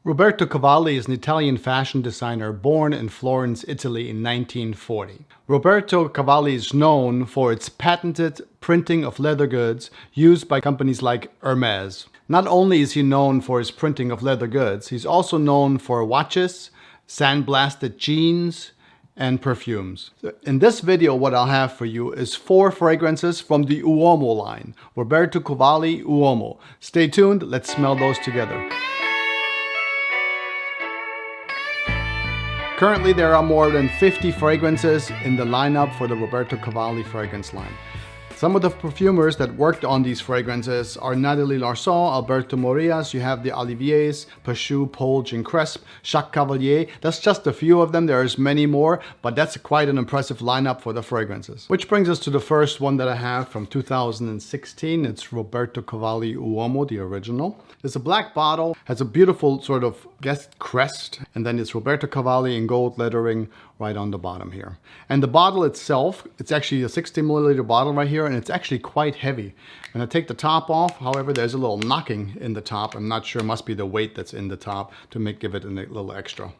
Roberto Cavalli is an Italian fashion designer born in Florence, Italy in 1940. Roberto Cavalli is known for its patented printing of leather goods used by companies like Hermes. Not only is he known for his printing of leather goods, he's also known for watches, sandblasted jeans, and perfumes. In this video, what I'll have for you is 4 fragrances from the Uomo line, Roberto Cavalli Uomo. Stay tuned, let's smell those together. Currently, there are more than 50 fragrances in the lineup for the Roberto Cavalli fragrance line. Some of the perfumers that worked on these fragrances are Nathalie Larson, Alberto Morillas, you have the Allways, Pachou, Polge, and Cresp, Jacques Cavalier. That's just a few of them, there's many more, but that's quite an impressive lineup for the fragrances. Which brings us to the first one that I have from 2016. It's Roberto Cavalli Uomo, the original. It's a black bottle, has a beautiful sort of crest, and then it's Roberto Cavalli in gold lettering right on the bottom here. And the bottle itself, it's actually a 60 milliliter bottle right here, and it's actually quite heavy. When I take the top off, however, there's a little knocking in the top. I'm not sure, it must be the weight that's in the top to give it a little extra.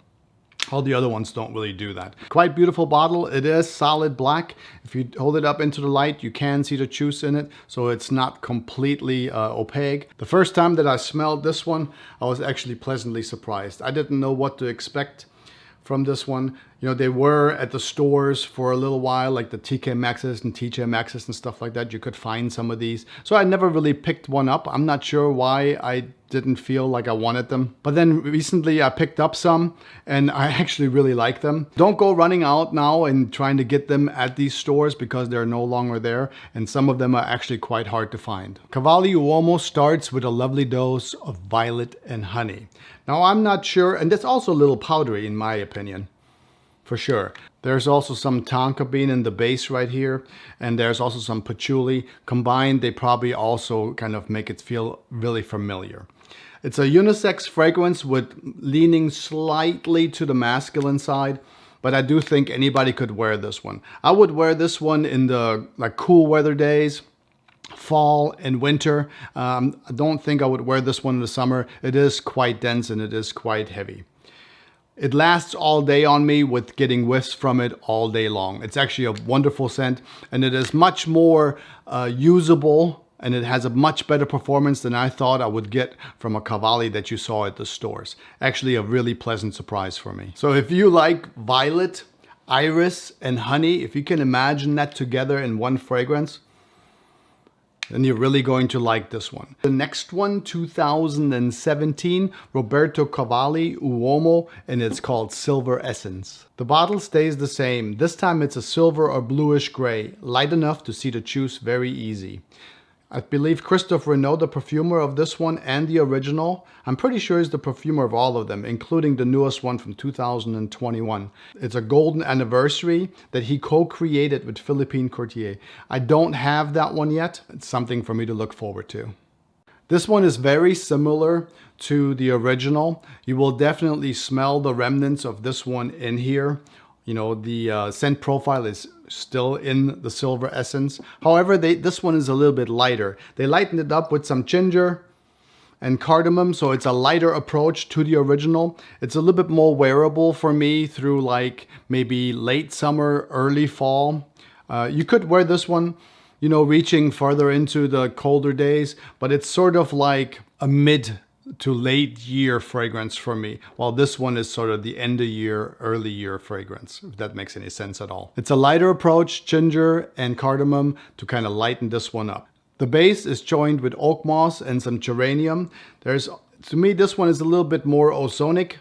All the other ones don't really do that. Quite beautiful bottle. It is solid black. If you hold it up into the light, you can see the juice in it, so it's not completely opaque. The first time that I smelled this one, I was actually pleasantly surprised. I didn't know what to expect from this one. You know, they were at the stores for a little while, like the TK Maxx's and TJ Maxx's and stuff like that. You could find some of these. So I never really picked one up. I'm not sure why I didn't feel like I wanted them. But then recently I picked up some and I actually really like them. Don't go running out now and trying to get them at these stores because they're no longer there. And some of them are actually quite hard to find. Cavalli Uomo starts with a lovely dose of violet and honey. Now I'm not sure, and it's also a little powdery in my opinion. For sure. There's also some tonka bean in the base right here, and there's also some patchouli. Combined, they probably also kind of make it feel really familiar. It's a unisex fragrance with leaning slightly to the masculine side, but I do think anybody could wear this one. I would wear this one in the cool weather days, fall and winter. I don't think I would wear this one in the summer. It is quite dense and it is quite heavy. It lasts all day on me with getting whiffs from it all day long. It's actually a wonderful scent, and it is much more usable, and it has a much better performance than I thought I would get from a Cavalli that you saw at the stores. Actually a really pleasant surprise for me. So if you like violet, iris, and honey, if you can imagine that together in one fragrance, then you're really going to like this one. The next one, 2017, Roberto Cavalli Uomo, and it's called Silver Essence. The bottle stays the same. This time it's a silver or bluish gray, light enough to see the juice very easy. I believe Christophe Renaud, the perfumer of this one and the original, I'm pretty sure is the perfumer of all of them, including the newest one from 2021. It's a golden anniversary that he co-created with Philippine Courtier. I don't have that one yet. It's something for me to look forward to. This one is very similar to the original. You will definitely smell the remnants of this one in here. You know, the scent profile is still in the silver essence. However, this one is a little bit lighter. They lightened it up with some ginger and cardamom, so it's a lighter approach to the original. It's a little bit more wearable for me through maybe late summer, early fall. You could wear this one, you know, reaching further into the colder days, but it's sort of like a mid to late year fragrance for me, while this one is sort of the end of year, early year fragrance, if that makes any sense at all. It's a lighter approach, ginger and cardamom, to kind of lighten this one up. The base is joined with oak moss and some geranium. To me, this one is a little bit more ozonic,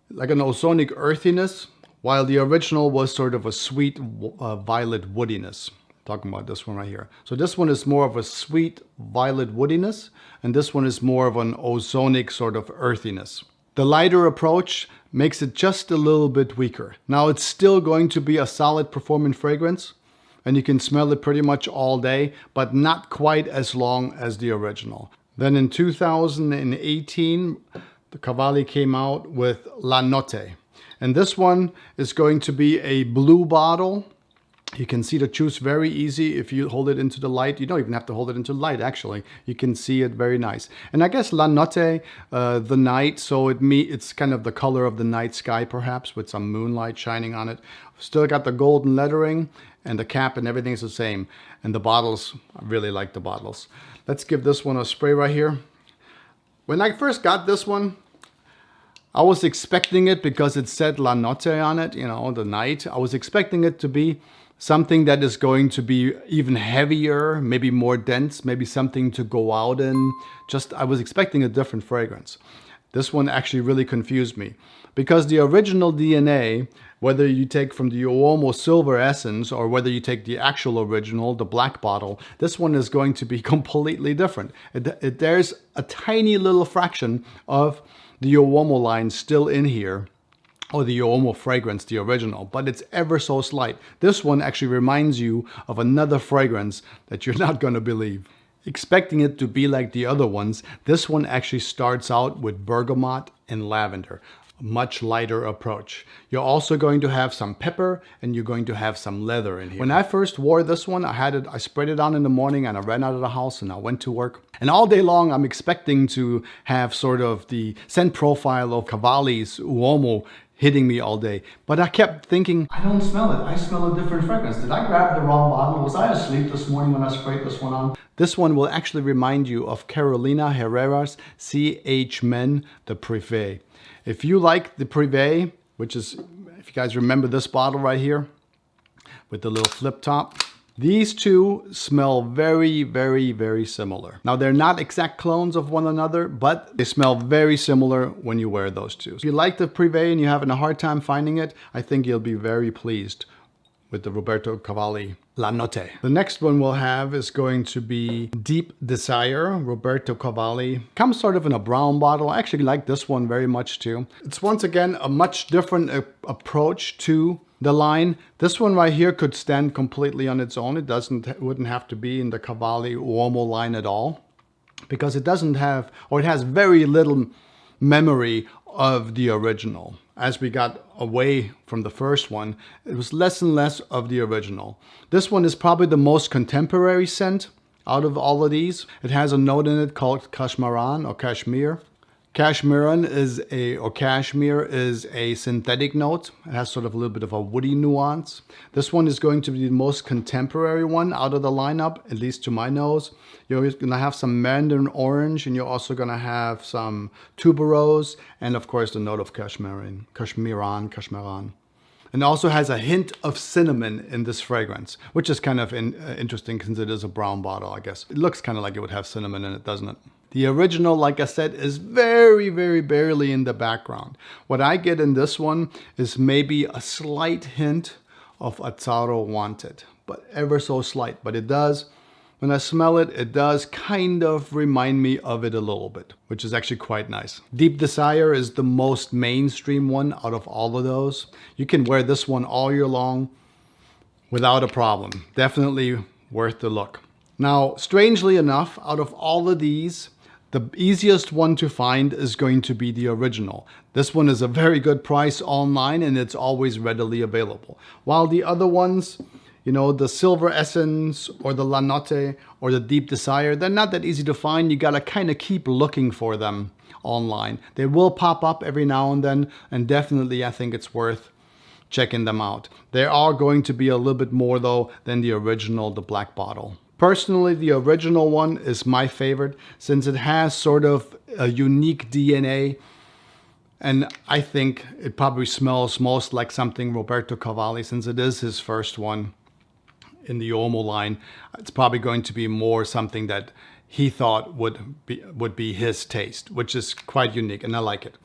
like an ozonic earthiness, while the original was sort of a sweet violet woodiness. Talking about this one right here. So this one is more of a sweet violet woodiness, and this one is more of an ozonic sort of earthiness. The lighter approach makes it just a little bit weaker. Now it's still going to be a solid performing fragrance, and you can smell it pretty much all day, but not quite as long as the original. Then in 2018, the Cavalli came out with La Notte. And this one is going to be a blue bottle. You can see the juice very easy if you hold it into the light. You don't even have to hold it into light, actually. You can see it very nice. And I guess La Notte, the night, so it's kind of the color of the night sky, perhaps, with some moonlight shining on it. Still got the golden lettering, and the cap and everything is the same. And the bottles, I really like the bottles. Let's give this one a spray right here. When I first got this one, I was expecting it because it said La Notte on it, you know, the night. I was expecting it to be something that is going to be even heavier, maybe more dense, maybe something to go out in. I was expecting a different fragrance. This one actually really confused me because the original DNA, whether you take from the Uomo Silver Essence or whether you take the actual original, the black bottle, this one is going to be completely different. There's a tiny little fraction of the Uomo line still in here, or the Uomo fragrance, the original, but it's ever so slight. This one actually reminds you of another fragrance that you're not going to believe. Expecting it to be like the other ones, this one actually starts out with bergamot and lavender. A much lighter approach. You're also going to have some pepper and you're going to have some leather in here. When I first wore this one, I sprayed it on in the morning and I ran out of the house and I went to work. And all day long, I'm expecting to have sort of the scent profile of Cavalli's Uomo hitting me all day. But I kept thinking, I don't smell it. I smell a different fragrance. Did I grab the wrong bottle? Was I asleep this morning when I sprayed this one on? This one will actually remind you of Carolina Herrera's C.H. Men, the Privé. If you like the Privé, which is, if you guys remember this bottle right here, with the little flip top, these two smell very, very, very similar. Now, they're not exact clones of one another, but they smell very similar when you wear those two. If you like the Privé and you're having a hard time finding it, I think you'll be very pleased with the Roberto Cavalli La Notte. The next one we'll have is going to be Deep Desire, Roberto Cavalli. Comes sort of in a brown bottle. I actually like this one very much too. It's once again a much different approach to the line. This one right here could stand completely on its own. It wouldn't have to be in the Cavalli Uomo line at all, because it doesn't have, or it has very little memory of the original. As we got away from the first one, it was less and less of the original. This one is probably the most contemporary scent out of all of these. It has a note in it called Kashmiran or Kashmir. Cashmere is a synthetic note. It has sort of a little bit of a woody nuance. This one is going to be the most contemporary one out of the lineup, at least to my nose. You're going to have some mandarin orange, and you're also going to have some tuberose, and of course the note of Kashmiran. And it also has a hint of cinnamon in this fragrance, which is kind of interesting since it is a brown bottle, I guess. It looks kind of like it would have cinnamon in it, doesn't it? The original, like I said, is very, very barely in the background. What I get in this one is maybe a slight hint of Azzaro Wanted, but ever so slight. But it does, when I smell it, it does kind of remind me of it a little bit, which is actually quite nice. Deep Desire is the most mainstream one out of all of those. You can wear this one all year long without a problem. Definitely worth the look. Now, strangely enough, out of all of these, the easiest one to find is going to be the original. This one is a very good price online and it's always readily available. While the other ones, you know, the Silver Essence or the La Notte or the Deep Desire, they're not that easy to find. You gotta kind of keep looking for them online. They will pop up every now and then, and definitely I think it's worth checking them out. They are going to be a little bit more though than the original, the black bottle. Personally, the original one is my favorite since it has sort of a unique DNA, and I think it probably smells most like something Roberto Cavalli, since it is his first one in the Uomo line. It's probably going to be more something that he thought would be his taste, which is quite unique, and I like it.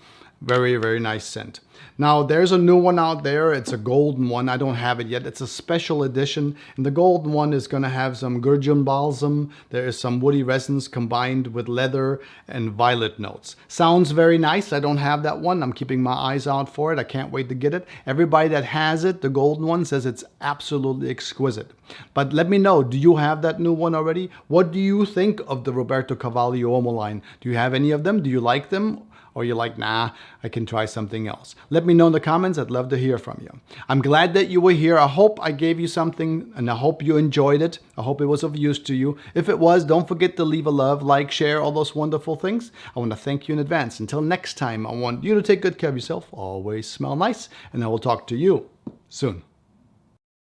Very, very nice scent. Now, there's a new one out there. It's a golden one. I don't have it yet. It's a special edition. And the golden one is going to have some gurjun balsam. There is some woody resins combined with leather and violet notes. Sounds very nice. I don't have that one. I'm keeping my eyes out for it. I can't wait to get it. Everybody that has it, the golden one, says it's absolutely exquisite. But let me know, do you have that new one already? What do you think of the Roberto Cavalli Uomo line? Do you have any of them? Do you like them? or you're like, nah, I can try something else. Let me know in the comments. I'd love to hear from you. I'm glad that you were here. I hope I gave you something, and I hope you enjoyed it. I hope it was of use to you. If it was, don't forget to leave a love, like, share, all those wonderful things. I want to thank you in advance. Until next time, I want you to take good care of yourself. Always smell nice, and I will talk to you soon.